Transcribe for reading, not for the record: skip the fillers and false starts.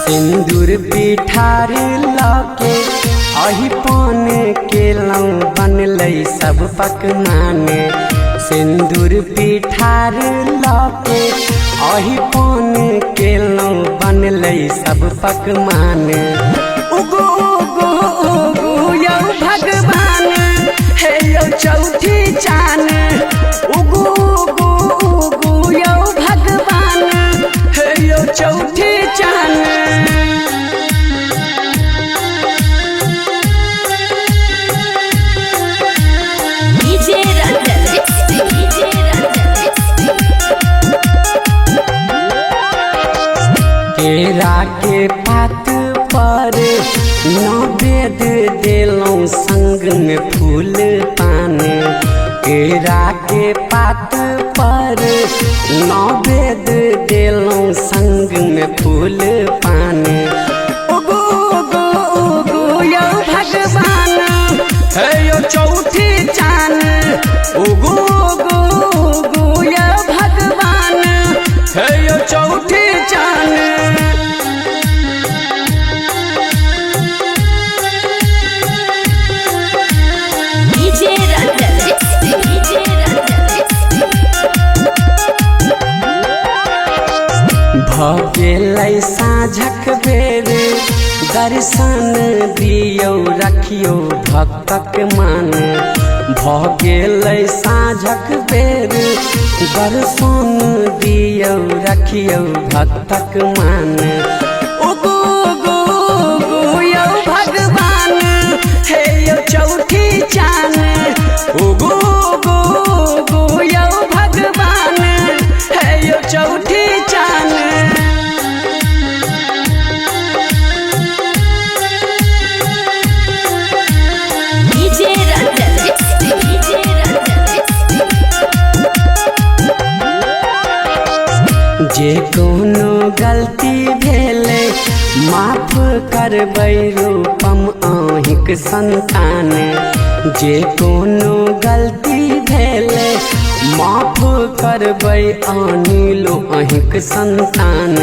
सिंदूर पिठार लके अही पान के लौ बनलै सब पकवान। सिंदूर पिठार लके अही पान के लौ बनलै सब पकवान। उगो उगो उगो यौ भगवान हे यौ चौठी चान। उगो उगो उगो यौ भगवान हे यौ चौठी चान। केरा के पात पर नवेद देलौं संग में फूल पान। केरा के पात पर नवेद देलौं संग में फूल पान। उगो उगो उगो यौ भगवान हे यौ चौठी चान। उगो उगो उगो यौ भगवान हे यौ चौठी चान। भगेलै साँझक बेर दर्शन दियौ रखियौ भक्तक मान। भगेलै साँझक बेर दर्शन दियौ रखियौ भक्तक मान। उगो उगो उगो यौ भगवान हे यौ चौठी चान। उगो उगो उगो यौ भगवान हे यौ चौठी चान। जे कोनो गलती भेले माफ करबै रूपम अहिंक संतान। जे कोनो गलती भेले माफ करबै अनिलो अहिंक संतान।